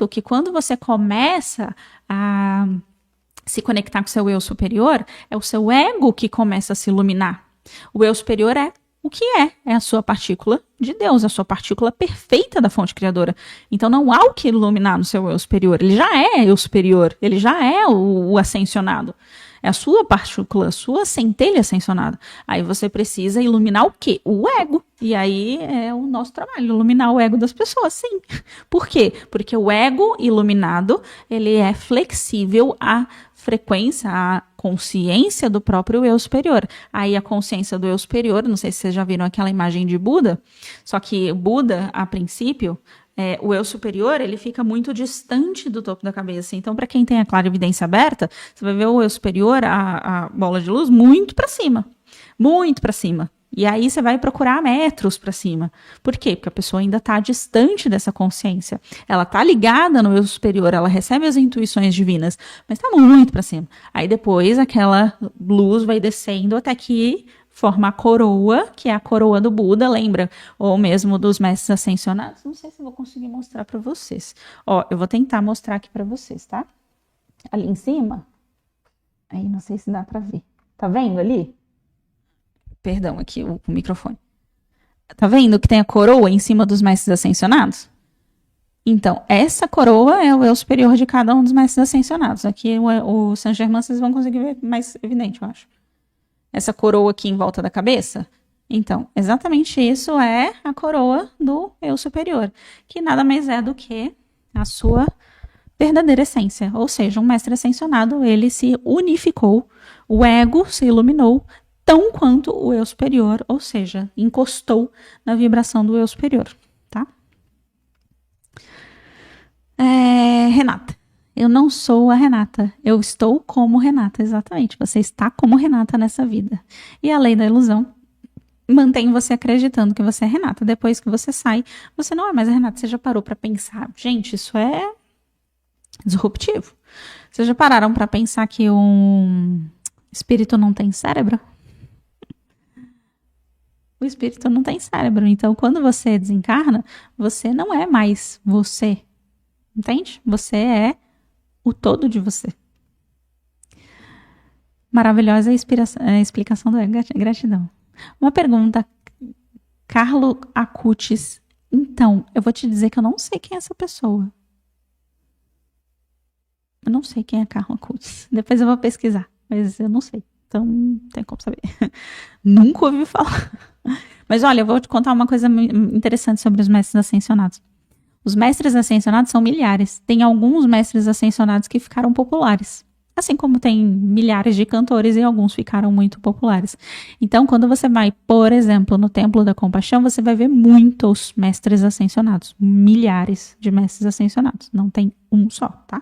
tanto que quando você começa a se conectar com o seu eu superior, é o seu ego que começa a se iluminar. O eu superior é o que é? É a sua partícula de Deus, a sua partícula perfeita da fonte criadora. Então não há o que iluminar no seu eu superior. Ele já é eu superior, ele já é o ascensionado. É a sua partícula, a sua centelha ascensionada. Aí você precisa iluminar o quê? O ego. E aí é o nosso trabalho, iluminar o ego das pessoas, sim. Por quê? Porque o ego iluminado, ele é flexível à frequência, à consciência do próprio eu superior. Aí a consciência do eu superior, não sei se vocês já viram aquela imagem de Buda, só que Buda, a princípio, o eu superior, ele fica muito distante do topo da cabeça. Então, para quem tem a clarividência aberta, você vai ver o eu superior, a bola de luz, muito para cima. Muito para cima. E aí você vai procurar metros para cima. Por quê? Porque a pessoa ainda está distante dessa consciência. Ela está ligada no eu superior, ela recebe as intuições divinas, mas está muito para cima. Aí depois aquela luz vai descendo até que forma a coroa, que é a coroa do Buda, lembra? Ou mesmo dos mestres ascensionados. Não sei se eu vou conseguir mostrar para vocês. Ó, eu vou tentar mostrar aqui para vocês, tá? Ali em cima. Aí não sei se dá para ver. Tá vendo ali? Perdão, aqui o microfone. Tá vendo que tem a coroa em cima dos mestres ascensionados? Então, essa coroa é o eu superior de cada um dos mestres ascensionados. Aqui o Saint-Germain vocês vão conseguir ver mais evidente, eu acho. Essa coroa aqui em volta da cabeça. Então, exatamente isso é a coroa do eu superior, que nada mais é do que a sua verdadeira essência. Ou seja, um mestre ascensionado, ele se unificou, o ego se iluminou, tão quanto o eu superior, ou seja, encostou na vibração do eu superior, tá? Renata, eu não sou a Renata, eu estou como Renata, exatamente. Você está como Renata nessa vida. E a lei da ilusão mantém você acreditando que você é Renata. Depois que você sai, você não é mais a Renata. Você já parou para pensar? Gente, isso é disruptivo. Vocês já pararam para pensar que um espírito não tem cérebro? O espírito não tem cérebro. Então, quando você desencarna, você não é mais você. Entende? Você é o todo de você. Maravilhosa a explicação do ego. Gratidão. Uma pergunta. Carlo Acutis. Então, eu vou te dizer que eu não sei quem é essa pessoa. Eu não sei quem é Carlo Acutis. Depois eu vou pesquisar. Mas eu não sei. Então, não tem como saber. Nunca ouvi falar. Mas olha, eu vou te contar uma coisa interessante sobre os mestres ascensionados. Os mestres ascensionados são milhares. Tem alguns mestres ascensionados que ficaram populares. Assim como tem milhares de cantores e alguns ficaram muito populares. Então, quando você vai, por exemplo, no Templo da Compaixão, você vai ver muitos mestres ascensionados. Milhares de mestres ascensionados. Não tem um só, tá?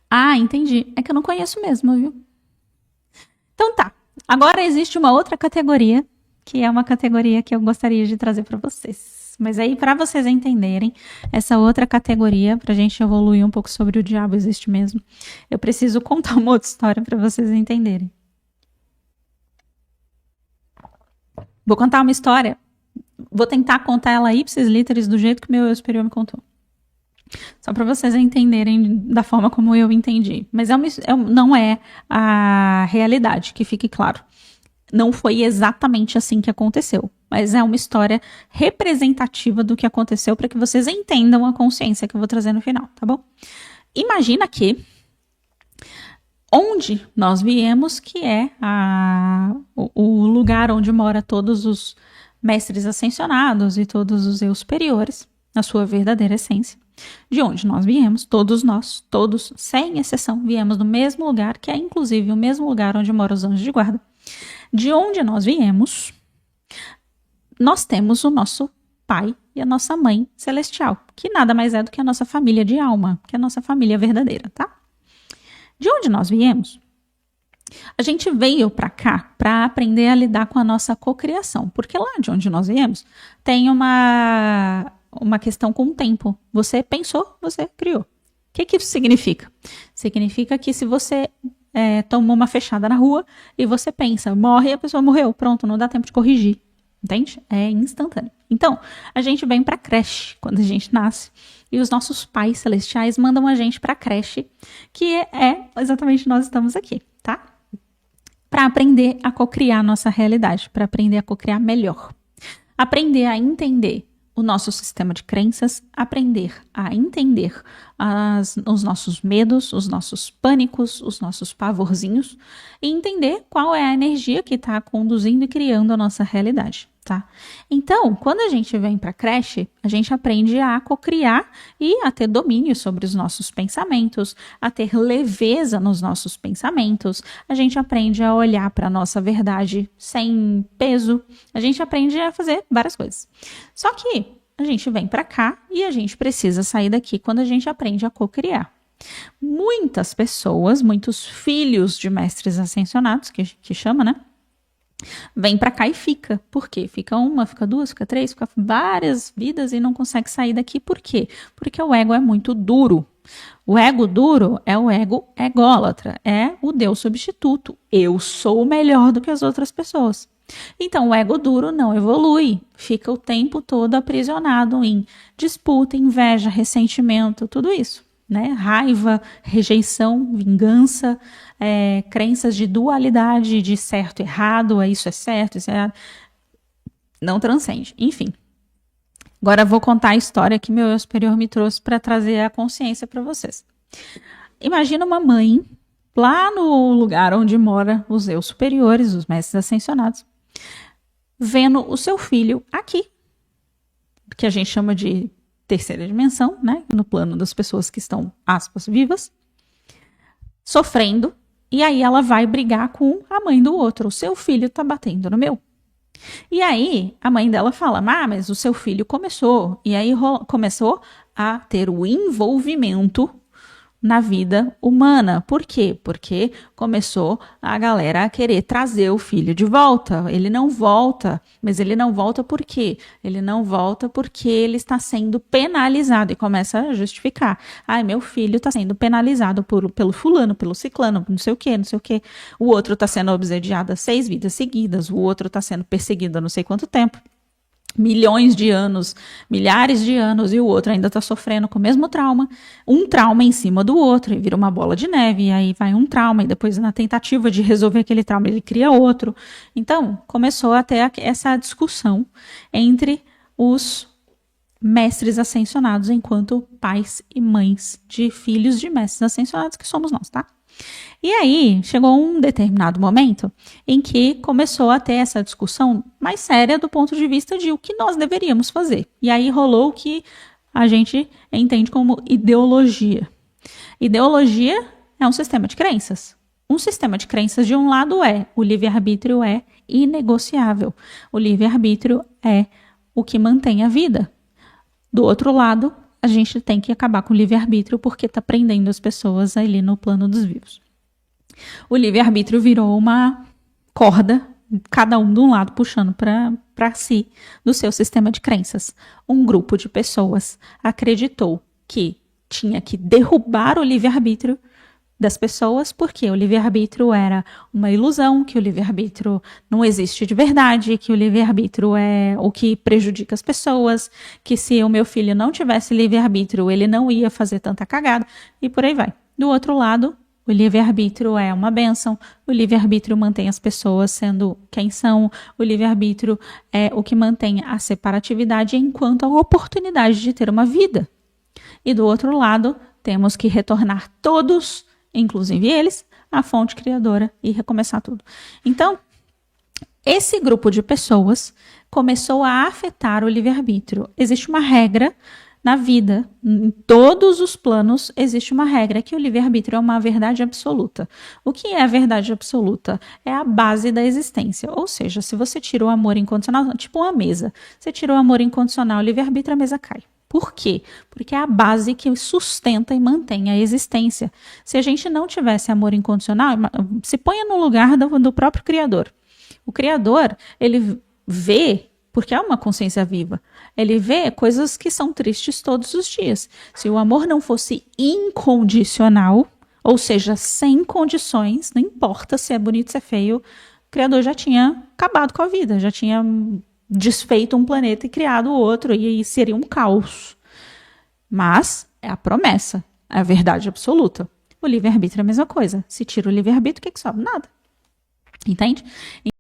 Ah, entendi. É que eu não conheço mesmo, viu? Então tá. Agora existe uma outra categoria, que é uma categoria que eu gostaria de trazer para vocês. Mas aí, para vocês entenderem essa outra categoria, para a gente evoluir um pouco sobre o diabo existe mesmo, eu preciso contar uma outra história para vocês entenderem. Vou contar uma história, vou tentar contar ela ipsis literis do jeito que meu eu superior me contou. Só para vocês entenderem da forma como eu entendi. Mas não é a realidade, que fique claro. Não foi exatamente assim que aconteceu, mas é uma história representativa do que aconteceu para que vocês entendam a consciência que eu vou trazer no final, tá bom? Imagina que onde nós viemos, que é o lugar onde mora todos os mestres ascensionados e todos os eu superiores, na sua verdadeira essência. De onde nós viemos, todos nós, todos, sem exceção, viemos do mesmo lugar, que é inclusive o mesmo lugar onde moram os anjos de guarda. De onde nós viemos, nós temos o nosso pai e a nossa mãe celestial, que nada mais é do que a nossa família de alma, que é a nossa família verdadeira, tá? De onde nós viemos, a gente veio para cá para aprender a lidar com a nossa cocriação, porque lá de onde nós viemos tem uma questão com o tempo. Você pensou, você criou. O que isso significa? Significa que se você tomou uma fechada na rua e você pensa, morre e a pessoa morreu, pronto, não dá tempo de corrigir, entende? É instantâneo. Então, a gente vem para a creche quando a gente nasce e os nossos pais celestiais mandam a gente para a creche, que é exatamente nós estamos aqui, tá? Para aprender a cocriar a nossa realidade, para aprender a cocriar melhor. Aprender a entender o nosso sistema de crenças, aprender a entender os nossos medos, os nossos pânicos, os nossos pavorzinhos e entender qual é a energia que está conduzindo e criando a nossa realidade, tá? Então, quando a gente vem para a creche, a gente aprende a cocriar e a ter domínio sobre os nossos pensamentos, a ter leveza nos nossos pensamentos, a gente aprende a olhar para a nossa verdade sem peso, a gente aprende a fazer várias coisas. Só que a gente vem para cá e a gente precisa sair daqui quando a gente aprende a cocriar. Muitas pessoas, muitos filhos de mestres ascensionados, que chama, né? Vem para cá e fica. Por quê? Fica uma, fica duas, fica três, fica várias vidas e não consegue sair daqui. Por quê? Porque o ego é muito duro. O ego duro é o ego ególatra, é o Deus substituto. Eu sou melhor do que as outras pessoas. Então, o ego duro não evolui, fica o tempo todo aprisionado em disputa, inveja, ressentimento, tudo isso, né? Raiva, rejeição, vingança, crenças de dualidade, de certo e errado, isso é certo, isso é errado. Não transcende, enfim. Agora eu vou contar a história que meu eu superior me trouxe para trazer a consciência para vocês. Imagina uma mãe lá no lugar onde mora os eu superiores, os mestres ascensionados, vendo o seu filho aqui, que a gente chama de terceira dimensão, né? No plano das pessoas que estão, aspas, vivas, sofrendo, e aí ela vai brigar com a mãe do outro. O seu filho tá batendo no meu. E aí a mãe dela fala, mas o seu filho começou. E aí começou a ter o envolvimento na vida humana. Por quê? Porque começou a galera a querer trazer o filho de volta. Ele não volta, mas ele não volta por quê? Ele não volta porque ele está sendo penalizado e começa a justificar. Meu filho está sendo penalizado pelo fulano, pelo ciclano, não sei o quê, não sei o quê. O outro está sendo obsediado 6 vidas seguidas, o outro está sendo perseguido há não sei quanto tempo. Milhões de anos, milhares de anos, e o outro ainda está sofrendo com o mesmo trauma, um trauma em cima do outro, e vira uma bola de neve, e aí vai um trauma, e depois na tentativa de resolver aquele trauma, ele cria outro. Então, começou a ter essa discussão entre os mestres ascensionados, enquanto pais e mães de filhos de mestres ascensionados, que somos nós, tá? E aí, chegou um determinado momento em que começou a ter essa discussão mais séria do ponto de vista de o que nós deveríamos fazer. E aí rolou o que a gente entende como ideologia. Ideologia é um sistema de crenças. Um sistema de crenças, de um lado, o livre-arbítrio é inegociável. O livre-arbítrio é o que mantém a vida. Do outro lado, a gente tem que acabar com o livre-arbítrio porque está prendendo as pessoas ali no plano dos vivos. O livre-arbítrio virou uma corda, cada um de um lado puxando para si, do seu sistema de crenças. Um grupo de pessoas acreditou que tinha que derrubar o livre-arbítrio das pessoas, porque o livre-arbítrio era uma ilusão, que o livre-arbítrio não existe de verdade, que o livre-arbítrio é o que prejudica as pessoas, que se o meu filho não tivesse livre-arbítrio, ele não ia fazer tanta cagada, e por aí vai. Do outro lado, o livre-arbítrio é uma bênção, o livre-arbítrio mantém as pessoas sendo quem são, o livre-arbítrio é o que mantém a separatividade enquanto a oportunidade de ter uma vida. E do outro lado, temos que retornar todos, inclusive eles, à fonte criadora e recomeçar tudo. Então, esse grupo de pessoas começou a afetar o livre-arbítrio. Existe uma regra na vida, em todos os planos, existe uma regra que o livre-arbítrio é uma verdade absoluta. O que é a verdade absoluta? É a base da existência. Ou seja, se você tira o amor incondicional, tipo uma mesa, você tira o amor incondicional, o livre-arbítrio, a mesa cai. Por quê? Porque é a base que sustenta e mantém a existência. Se a gente não tivesse amor incondicional, se ponha no lugar do próprio Criador. O Criador, ele vê, porque é uma consciência viva, ele vê coisas que são tristes todos os dias. Se o amor não fosse incondicional, ou seja, sem condições, não importa se é bonito, se é feio, o Criador já tinha acabado com a vida, já tinha desfeito um planeta e criado outro, e aí seria um caos. Mas é a promessa, é a verdade absoluta. O livre-arbítrio é a mesma coisa. Se tira o livre-arbítrio, o que sobra? Nada. Entende?